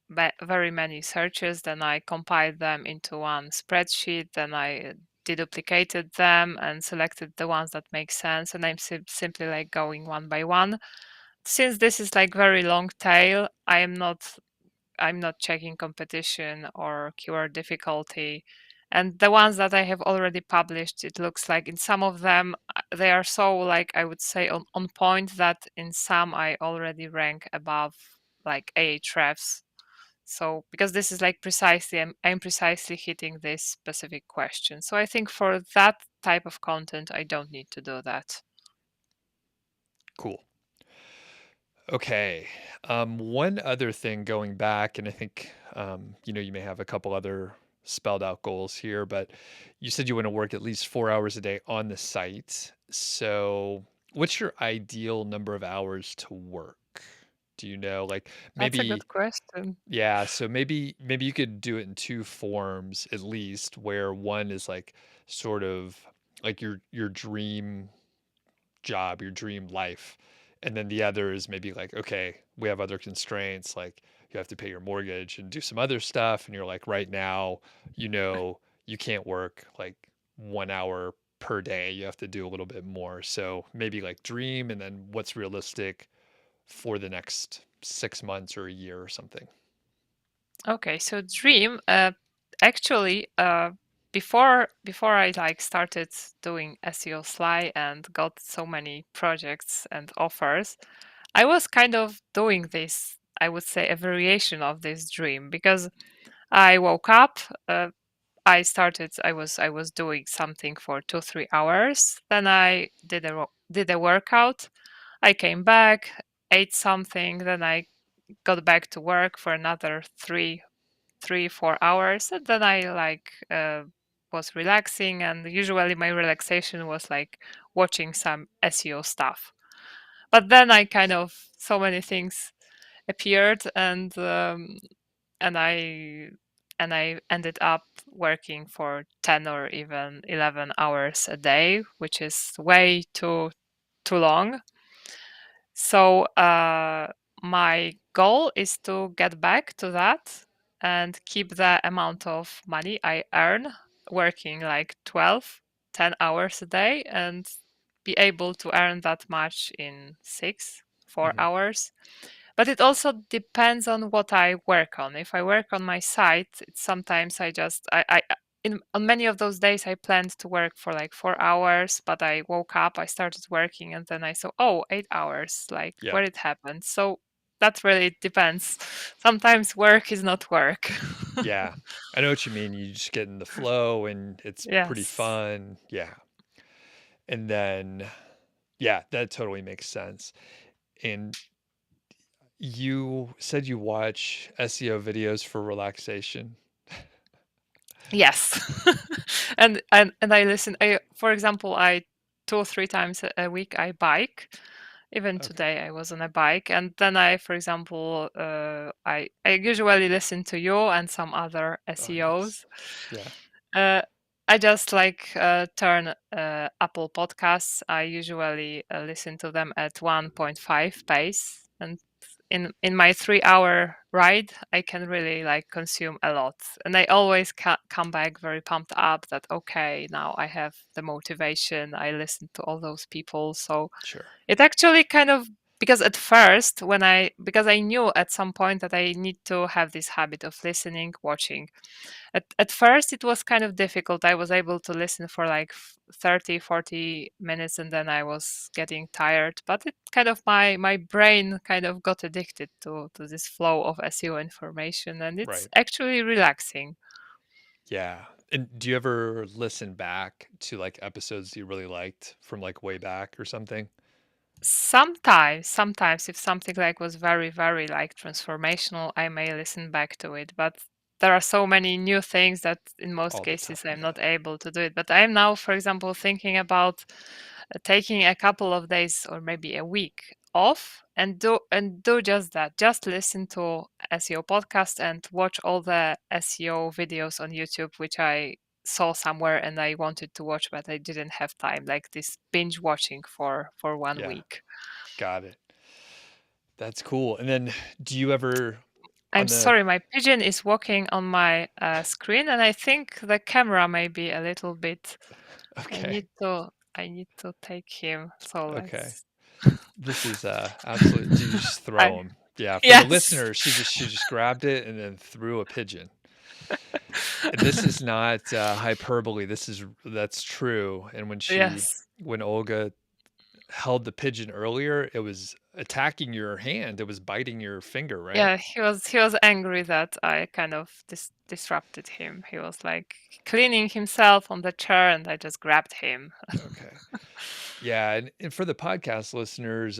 very many searches, then I compiled them into one spreadsheet, then I deduplicated them and selected the ones that make sense, and I'm simply like going one by one. Since this is like very long tail, I'm not checking competition or keyword difficulty. And the ones that I have already published, it looks like in some of them, they are so, like, I would say, on point, that in some I already rank above like Ahrefs. So because this is like precisely, I'm precisely hitting this specific question. So I think for that type of content, I don't need to do that. Cool. Okay. One other thing going back, and I think, you may have a couple other spelled out goals here, but you said you want to work at least 4 hours a day on the site. So what's your ideal number of hours to work? Do you know, like That's a maybe, good question. yeah, so maybe you could do it in two forms at least, where one is like sort of like your dream job, your dream life. And then the other is maybe like, okay, we have other constraints, like you have to pay your mortgage and do some other stuff. And you're like, right now, you can't work like 1 hour per day. You have to do a little bit more. So maybe like dream and then what's realistic for the next 6 months or a year or something. Okay, so dream, actually, before I like started doing SEO Sly and got so many projects and offers, I was kind of doing this, I would say, a variation of this dream because I woke up, I was doing something for 2 3 hours, then I did a workout, I came back, ate something, then I got back to work for another 3 4 hours, and then I like was relaxing, and usually my relaxation was like watching some SEO stuff. But then I kind of so many things appeared, and I ended up working for 10 or even 11 hours a day, which is way too long. So my goal is to get back to that and keep the amount of money I earn working like 12, 10 hours a day, and be able to earn that much in 6, 4 Hmm. hours. But it also depends on what I work on. If I work on my site, it's sometimes I just I in on many of those days I planned to work for like 4 hours, but I woke up, I started working, and then I saw, oh, 8 hours, like Yeah. where it happened. So that really depends. Sometimes work is not work. Yeah. I know what you mean. You just get in the flow and it's pretty Yes. fun. Yeah. And then, yeah, that totally makes sense. And you said you watch SEO videos for relaxation. Yes. And I listen. I For example, I 2 or 3 times a week I bike. Even Okay. today I was on a bike, and then I, for example, I usually listen to you and some other Oh, nice. SEOs. Yeah. Uh, I just like turn Apple Podcasts. I usually listen to them at 1.5 pace, and in my 3 hour ride, I can really like consume a lot, and I always come back very pumped up that okay, now I have the motivation. I listen to all those people, so Sure. it actually kind of, because at first when I because I knew at some point that I need to have this habit of listening, watching. At first it was kind of difficult. I was able to listen for like 30, 40 minutes, and then I was getting tired. But it kind of my brain kind of got addicted to this flow of SEO information, and it's Right. actually relaxing. Yeah. And do you ever listen back to like episodes you really liked from like way back or something? Sometimes if something like was very, very like transformational, I may listen back to it. But there are so many new things that in most All the time. cases I'm Yeah. not able to do it. But I'm now, for example, thinking about taking a couple of days or maybe a week off and do just that. Just listen to SEO podcast and watch all the SEO videos on YouTube, which I saw somewhere and I wanted to watch, but I didn't have time. Like this binge watching for one Yeah. week. Got it. That's cool. And then do you ever I'm on the sorry, my pigeon is walking on my screen, and I think the camera may be a little bit. I okay. need to. I need to take him. So Okay. let's. This is absolutely do you just throw I them? Yeah, for the Yes. listener, she just grabbed it and then threw a pigeon. This is not hyperbole. That's true. And Yes. when Olga held the pigeon earlier, it was attacking your hand. It was biting your finger, right? Yeah, he was angry that I kind of disrupted him. He was like cleaning himself on the chair, and I just grabbed him. Okay. Yeah, and for the podcast listeners,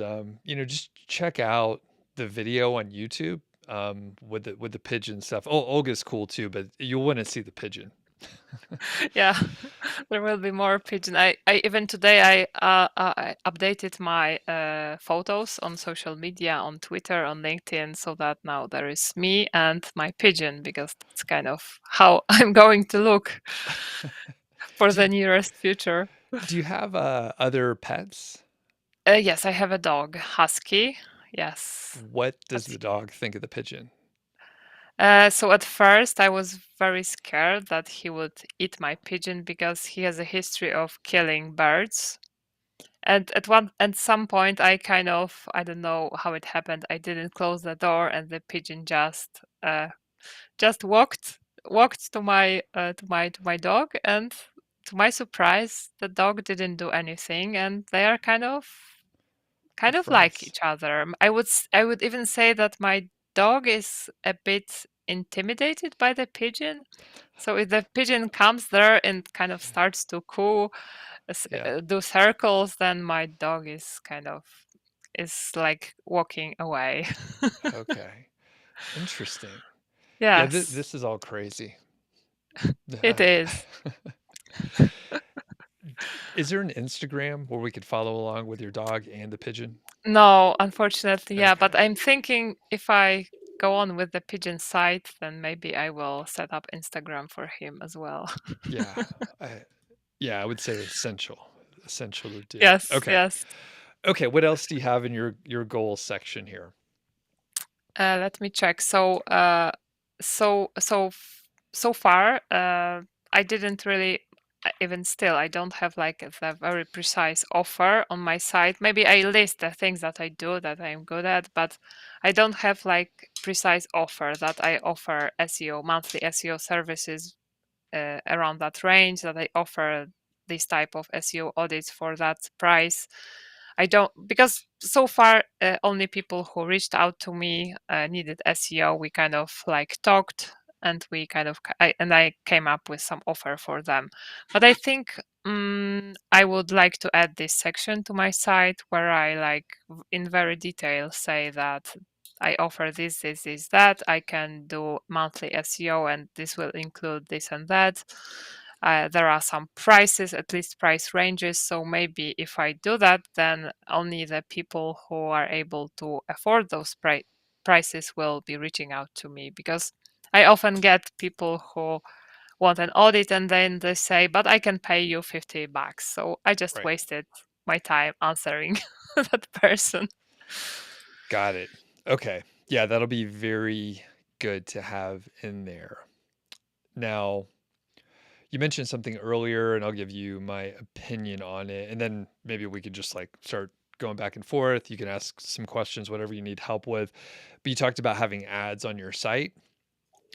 just check out the video on YouTube with the pigeon stuff. Oh, Olga's cool too, but you'll want to see the pigeon. Yeah, there will be more pigeon. I even today I updated my photos on social media, on Twitter, on LinkedIn, so that now there is me and my pigeon, because that's kind of how I'm going to look for Do you, the nearest future. do you have other pets? Yes, I have a dog, husky. Yes, What but does the dog think of the pigeon? so at first I was very scared that he would eat my pigeon because he has a history of killing birds. And at some point, I kind of, I don't know how it happened. I didn't close the door, and the pigeon just just walked to my dog, and to my surprise, the dog didn't do anything, and they are They're kind of like friends. each other. I would even say that my dog is a bit intimidated by the pigeon. So if the pigeon comes there and kind of starts to coo, Yeah. do circles, then my dog is like walking away. Okay. Interesting. Yeah, Yes, this is all crazy. it Uh, is. is there an Instagram where we could follow along with your dog and the pigeon? No, unfortunately, yeah. But Okay. I'm thinking if I go on with the pigeon site, then maybe I will set up Instagram for him as well. Yeah. I yeah, I would say essential to do. Yes, Okay. yes. Okay, what else do you have in your goals section here? Let me check. So far, I didn't really. Even still, I don't have like a very precise offer on my site. Maybe I list the things that I do that I'm good at, but I don't have like precise offer that I offer SEO monthly SEO services around that range, that I offer this type of SEO audits for that price. I don't, because so far only people who reached out to me needed SEO. We kind of like talked, and we kind of I came up with some offer for them. But I think I would like to add this section to my site where I like in very detail say that I offer this, that. I can do monthly SEO, and this will include this and that. There are some prices, at least price ranges. So maybe if I do that, then only the people who are able to afford those prices will be reaching out to me, because I often get people who want an audit and then they say, but I can pay you $50. So I just Right. wasted my time answering that person. Got it. Okay. Yeah, that'll be very good to have in there. Now, you mentioned something earlier, and I'll give you my opinion on it, and then maybe we could just like start going back and forth. You can ask some questions, whatever you need help with. But you talked about having ads on your site,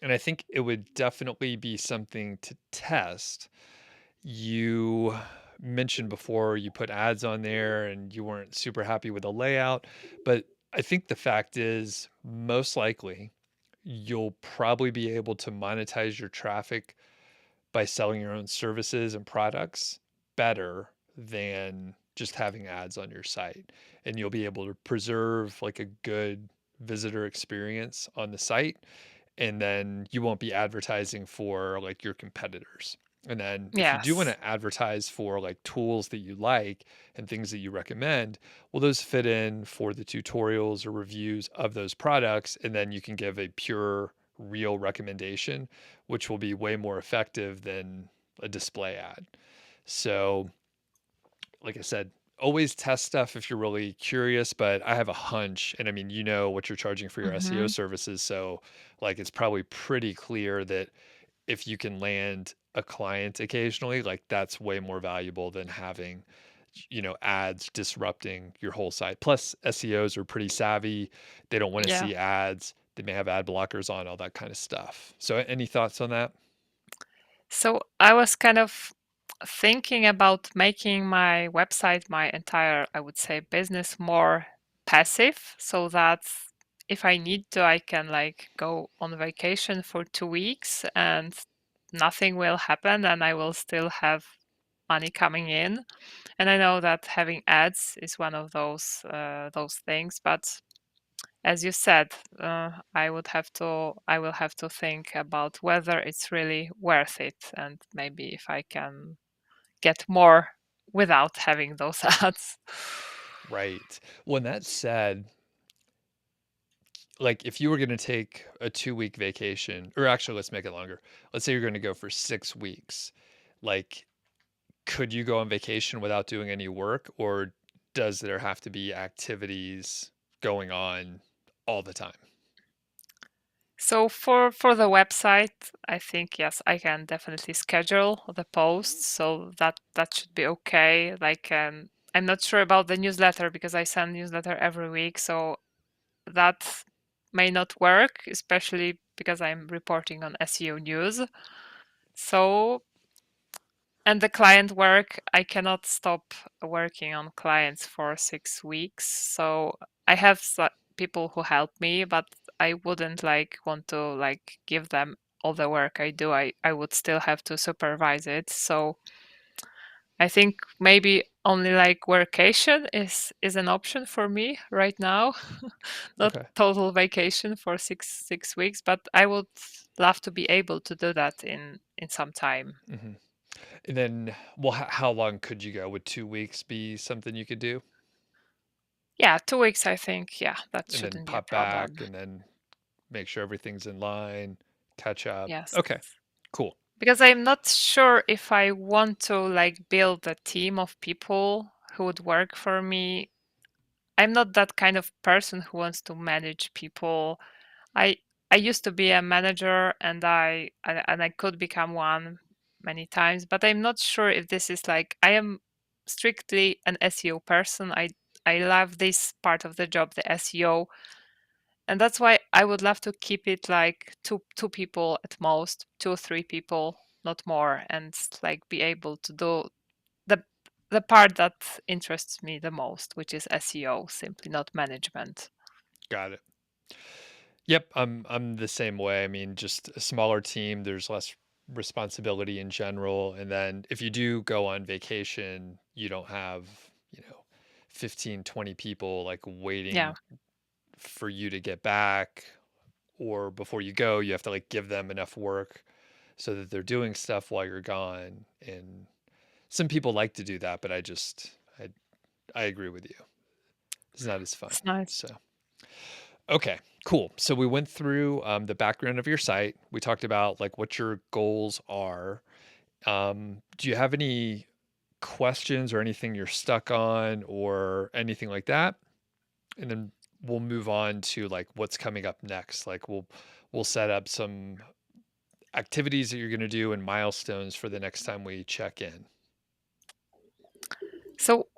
and I think it would definitely be something to test. You mentioned before you put ads on there and you weren't super happy with the layout, but I think the fact is most likely you'll probably be able to monetize your traffic by selling your own services and products better than just having ads on your site. And you'll be able to preserve like a good visitor experience on the site, and then you won't be advertising for like your competitors. And then if you do want Yes. to advertise for like tools that you like and things that you recommend, well, those fit in for the tutorials or reviews of those products. And then you can give a pure, real recommendation, which will be way more effective than a display ad. So, like I said, always test stuff if you're really curious, but I have a hunch, and I mean, you know what you're charging for your SEO Hmm. services, so like it's probably pretty clear that if you can land a client occasionally, like that's way more valuable than having, ads disrupting your whole site. Plus, SEOs are pretty savvy. They don't want to Yeah. see ads. They may have ad blockers on, all that kind of stuff. So, any thoughts on that? So I was kind of thinking about making my website, my entire, I would say, business more passive, so that if I need to, I can like go on vacation for 2 weeks and nothing will happen and I will still have money coming in. And I know that having ads is one of those things, but as you said, I will have to think about whether it's really worth it, and maybe if I can get more without having those ads. Right. When that said, like if you were going to take a 2 week vacation, or actually let's make it longer. Let's say you're going to go for 6 weeks. Like, could you go on vacation without doing any work, or does there have to be activities going on all the time? So for the website, I think yes, I can definitely schedule the posts, so that should be okay. Like I'm not sure about the newsletter because I send newsletter every week, so that may not work, especially because I'm reporting on SEO news. So, and the client work, I cannot stop working on clients for 6 weeks. So I have people who help me, but I wouldn't like want to like give them all the work I do. I would still have to supervise it. So I think maybe only like workation is an option for me right now. Not Okay. total vacation for six weeks, but I would love to be able to do that in some time. Hmm. And then, well, how long could you go? Would 2 weeks be something you could do? Yeah, 2 weeks, I think. Yeah, that And then shouldn't be a pop problem. back and then make sure everything's in line, catch up. Yes. Okay, cool. Because I'm not sure if I want to like build a team of people who would work for me. I'm not that kind of person who wants to manage people. I I used to be a manager and I could become one many times, but I'm not sure if this is like I am strictly an SEO person. I love this part of the job, the SEO, and that's why I would love to keep it like two people at most, 2 or 3 people, not more, and like be able to do the the part that interests me the most, which is SEO, simply not management. Got it. Yep, I'm the same way. I mean, just a smaller team, there's less responsibility in general. And then if you do go on vacation, you don't have, you know, 15, 20 people like Yeah. waiting for you to get back, or before you go, you have to like give them enough work so that they're doing stuff while you're gone. And some people like to do that, but I agree with you. It's not as fun. It's nice. So, okay, cool. So we went through the background of your site. We talked about like what your goals are. Do you have any questions or anything you're stuck on or anything like that? And then we'll move on to like what's coming up next. Like we'll set up some activities that you're going to do and milestones for the next time we check in. So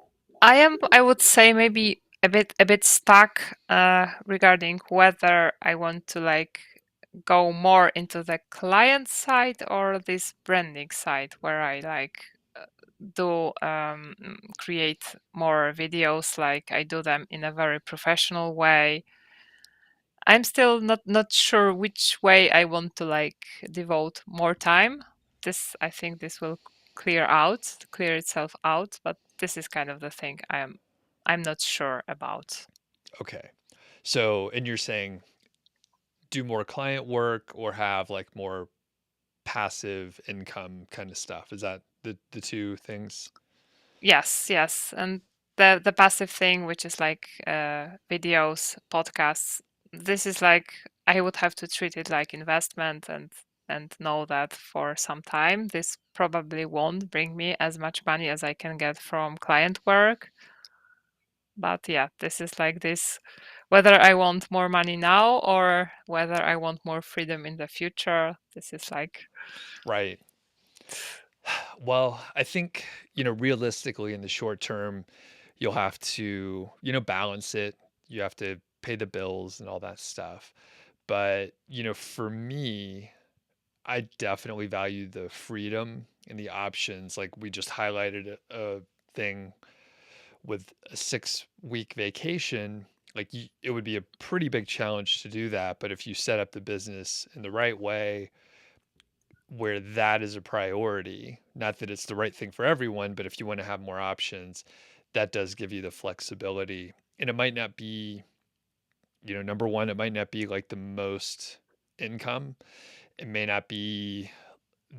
I would say maybe a bit stuck regarding whether I want to like go more into the client side or this branding side where I like do create more videos, like I do them in a very professional way. I'm still not sure which way I want to like devote more time. This I think this will clear itself out, but this is kind of the thing I'm not sure about. Okay. So, and you're saying do more client work or have like more passive income kind of stuff. Is that the two things? Yes, yes. And the passive thing, which is like videos, podcasts, this is like I would have to treat it like investment and know that for some time this probably won't bring me as much money as I can get from client work. But yeah, this is like this whether I want more money now or whether I want more freedom in the future. This is like Right. Well, I think, realistically in the short term, you'll have to, balance it. You have to pay the bills and all that stuff. But, for me, I definitely value the freedom and the options. Like we just highlighted a thing with a 6-week vacation. Like it would be a pretty big challenge to do that. But if you set up the business in the right way, where that is a priority, not that it's the right thing for everyone, but if you want to have more options, that does give you the flexibility. And it might not be, number one, it might not be like the most income. It may not be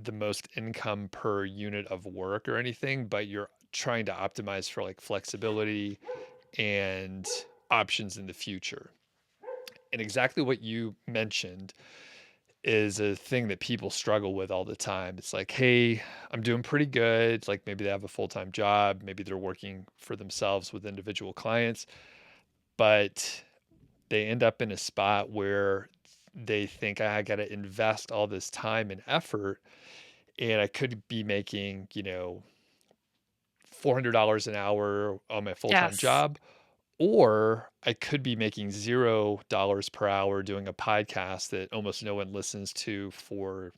the most income per unit of work or anything, but you're trying to optimize for like flexibility and options in the future. And exactly what you mentioned is a thing that people struggle with all the time. It's like, hey, I'm doing pretty good. Like maybe they have a full time job, maybe they're working for themselves with individual clients, but they end up in a spot where they think I got to invest all this time and effort, and I could be making, $400 an hour on my full time yes. job, or I could be making $0 per hour doing a podcast that almost no one listens to for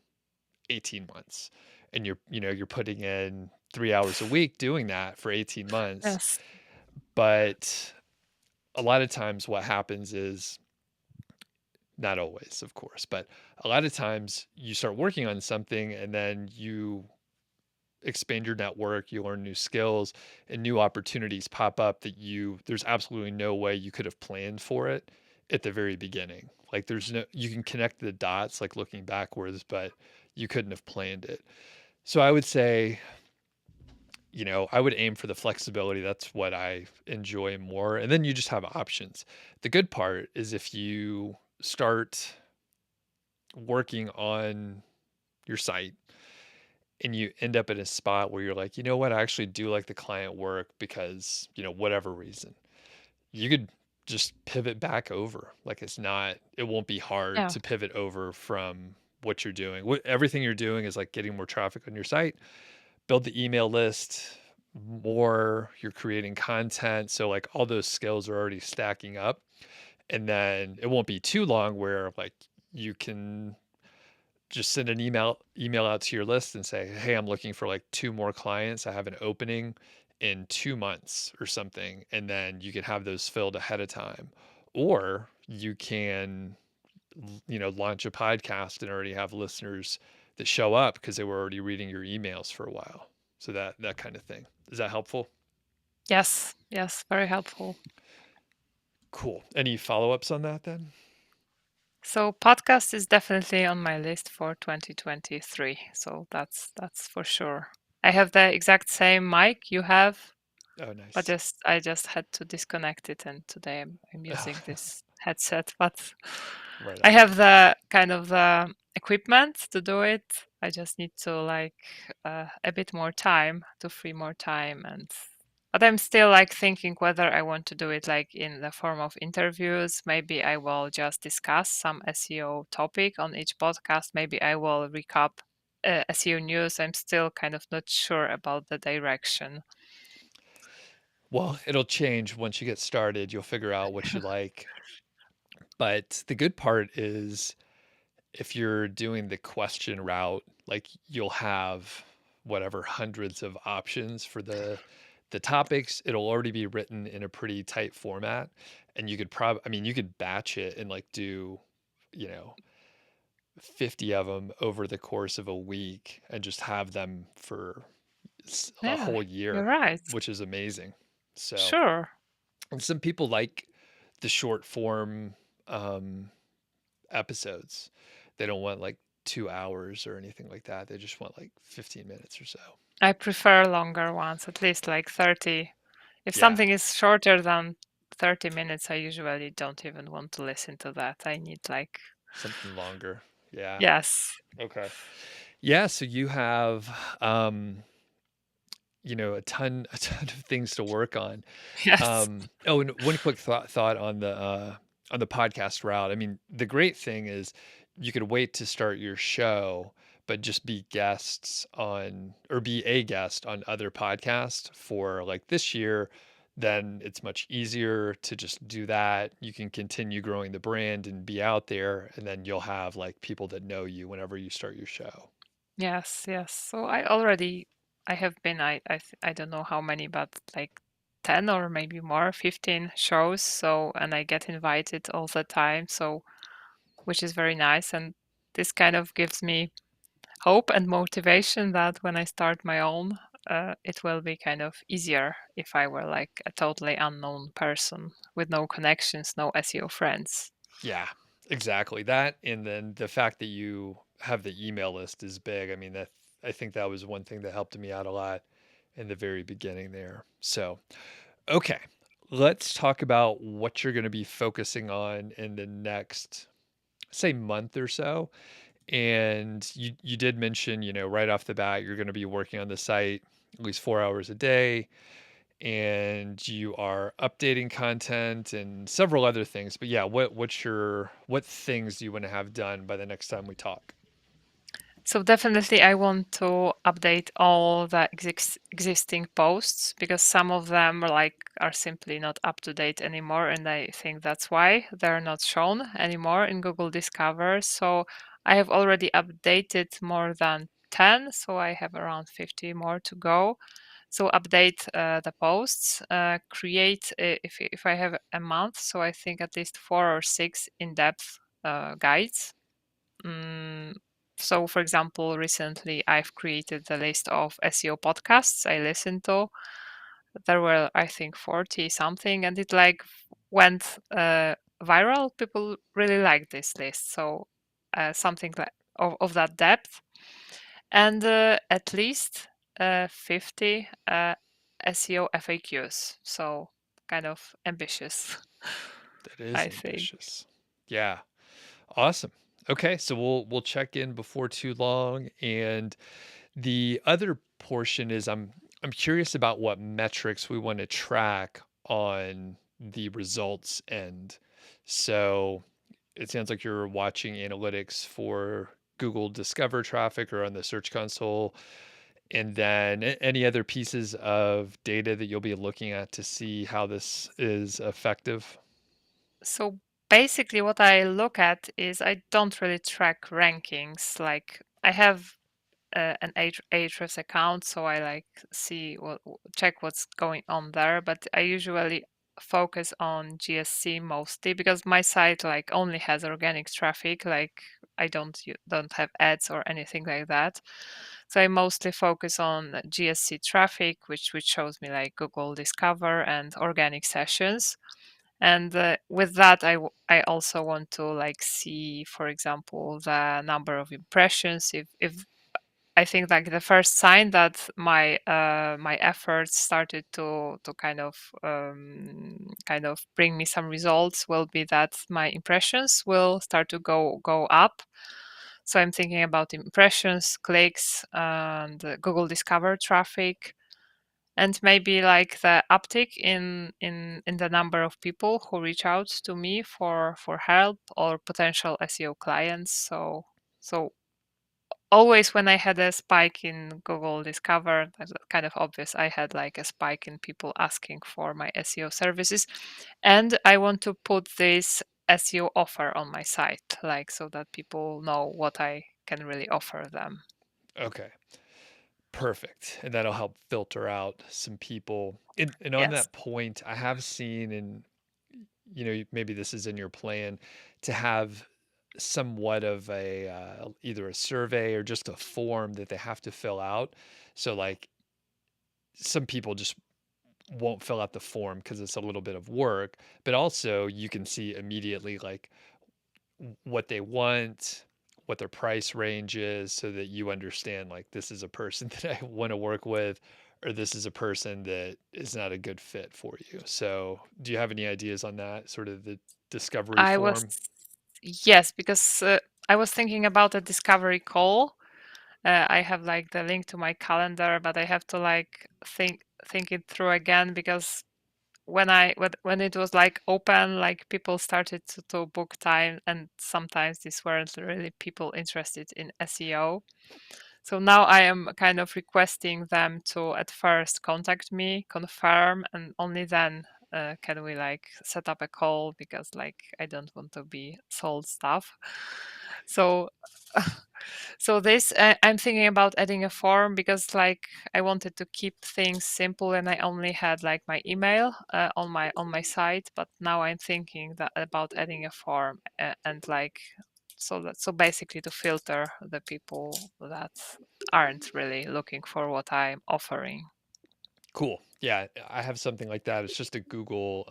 18 months. And you're putting in 3 hours a week doing that for 18 months. Yes. But a lot of times what happens is, not always, of course, but a lot of times you start working on something and then you expand your network, you learn new skills, and new opportunities pop up that there's absolutely no way you could have planned for it at the very beginning. Like you can connect the dots like looking backwards, but you couldn't have planned it. So I would say, I would aim for the flexibility. That's what I enjoy more. And then you just have options. The good part is if you start working on your site and you end up in a spot where you're like, you know what, I actually do like the client work because, whatever reason, you could just pivot back over. Like it won't be hard Yeah. to pivot over from what you're doing. Everything you're doing is like getting more traffic on your site, build the email list more, you're creating content. So like all those skills are already stacking up. And then it won't be too long where like you can just send an email out to your list and say, "Hey, I'm looking for like two more clients. I have an opening in 2 months or something." And then you can have those filled ahead of time. Or you can, launch a podcast and already have listeners that show up because they were already reading your emails for a while. So that kind of thing. Is that helpful? Yes. Yes. Very helpful. Cool. Any follow-ups on that then? So podcast is definitely on my list for 2023. So that's for sure. I have the exact same mic you have, Oh, but nice. I just had to disconnect it, and today I'm using this headset. But Right I on. have the kind of the equipment to do it. I just need to like a bit more time to free more time, and but I'm still like thinking whether I want to do it like in the form of interviews. Maybe I will just discuss some SEO topic on each podcast. Maybe I will recap SEO news. I'm still kind of not sure about the direction. Well, it'll change once you get started. You'll figure out what you like. But the good part is if you're doing the question route, like you'll have whatever hundreds of options for the topics. It'll already be written in a pretty tight format, and you could you could batch it and like do, you know, 50 of them over the course of a week and just have them for a Yeah, whole you're year, right. which is amazing. So, Sure. and some people like the short form um, episodes. They don't want like 2 hours or anything like that. They just want like 15 minutes or so. I prefer longer ones, at least like 30. If Yeah, something is shorter than 30 minutes, I usually don't even want to listen to that. I need like, something longer. Yeah. yes, Okay. Yeah. So you have, a ton, a ton of things to work on. yes, Oh, and one quick thought on the podcast route. I mean, the great thing is you could wait to start your show, but just be guests on or be a guest on other podcasts for like this year. Then it's much easier to just do that. You can continue growing the brand and be out there, and then you'll have like people that know you whenever you start your show. yes, yes. So I have been, I don't know how many, but like 10 or maybe more, 15 shows. So, and I get invited all the time. So, which is very nice. And this kind of gives me hope and motivation that when I start my own, it will be kind of easier if I were like a totally unknown person with no connections, no SEO friends. Yeah, exactly. That and then the fact that you have the email list is big. I mean, I think that was one thing that helped me out a lot in the very beginning there. So, okay. Let's talk about what you're going to be focusing on in the next, say, month or so. And you did mention, right off the bat, you're going to be working on the site at least 4 hours a day and you are updating content and several other things. But yeah, what things do you want to have done by the next time we talk? So definitely I want to update all the existing posts because some of them are simply not up to date anymore, and I think that's why they're not shown anymore in Google Discover. So I have already updated more than 10, so I have around 50 more to go. So update the posts, create if I have a month, so I think at least 4 or 6 in-depth guides. Mm, so, for example, recently I've created a list of SEO podcasts I listened to. There were, I think, 40 something, and it went viral. People really liked this list. So, something like of that depth, and at least 50 SEO FAQs. So, kind of ambitious, That is I think. ambitious. Yeah. Awesome. Okay, so we'll check in before too long. And the other portion is I'm curious about what metrics we want to track on the results end. So it sounds like you're watching analytics for Google Discover traffic or on the Search Console. And then any other pieces of data that you'll be looking at to see how this is effective? So basically, what I look at is I don't really track rankings. Like I have an Ahrefs account, so I see check what's going on there. But I usually focus on GSC mostly because my site only has organic traffic. Like I don't have ads or anything like that. So I mostly focus on GSC traffic, which shows me like Google Discover and organic sessions. And with that, I also want to see, for example, the number of impressions. If I think the first sign that my efforts started to kind of bring me some results will be that my impressions will start to go up. So I'm thinking about impressions, clicks, and Google Discover traffic, and maybe the uptick in the number of people who reach out to me for help or potential SEO clients. So always when I had a spike in Google Discover, that's kind of obvious. I had a spike in people asking for my SEO services, and I want to put this SEO offer on my site, so that people know what I can really offer them. Okay. Perfect. And that'll help filter out some people. And on Yes. that point, I have seen, and maybe this is in your plan to have somewhat of a either a survey or just a form that they have to fill out. So like some people just won't fill out the form because it's a little bit of work, but also you can see immediately like what they want, what their price range is, so that you understand like this is a person that I want to work with, or this is a person that is not a good fit for you. So, do you have any ideas on that sort of the discovery I was form? Yes, because I was thinking about a discovery call. I have the link to my calendar, but I have to think it through again because when it was open, people started to book time, and sometimes these weren't really people interested in SEO. So now I am kind of requesting them to at first contact me, confirm, and only then can we set up a call because I don't want to be sold stuff. So so this I'm thinking about adding a form because I wanted to keep things simple and I only had my email on my site, but now I'm thinking that about adding a form and so basically to filter the people that aren't really looking for what I'm offering. Cool. Yeah, I have something like that. It's just a Google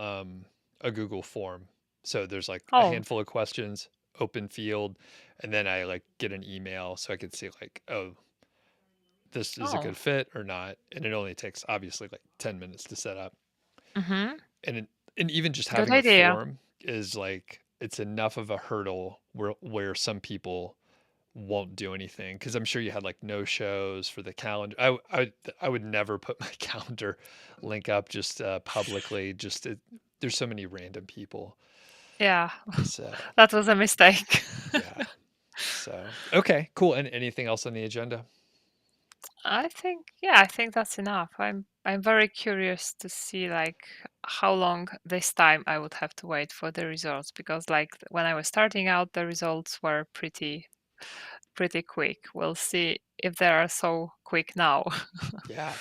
form. So there's like a Oh, handful of questions, open field, and then I like get an email so I can see like, oh, this is a oh, good fit or not. And it only takes obviously like 10 minutes to set up. mm-hmm. And and even just Good having a idea. form is like it's enough of a hurdle where some people won't do anything because I'm sure you had like no shows for the calendar. I would never put my calendar link up just publicly. There's so many random people. Yeah, So that was a mistake. yeah. So, okay, cool. And anything else on the agenda? I think, yeah, I think that's enough. I'm very curious to see like how long this time I would have to wait for the results, because like when I was starting out, the results were pretty quick. We'll see if they are so quick now. Yeah.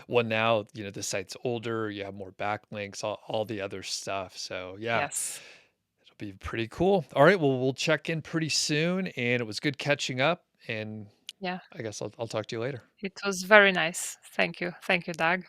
Well, now, the site's older, you have more backlinks, all the other stuff. So, yeah, Yes. it'll be pretty cool. All right. Well, we'll check in pretty soon. And it was good catching up. And Yeah. I guess I'll talk to you later. It was very nice. Thank you. Thank you, Doug.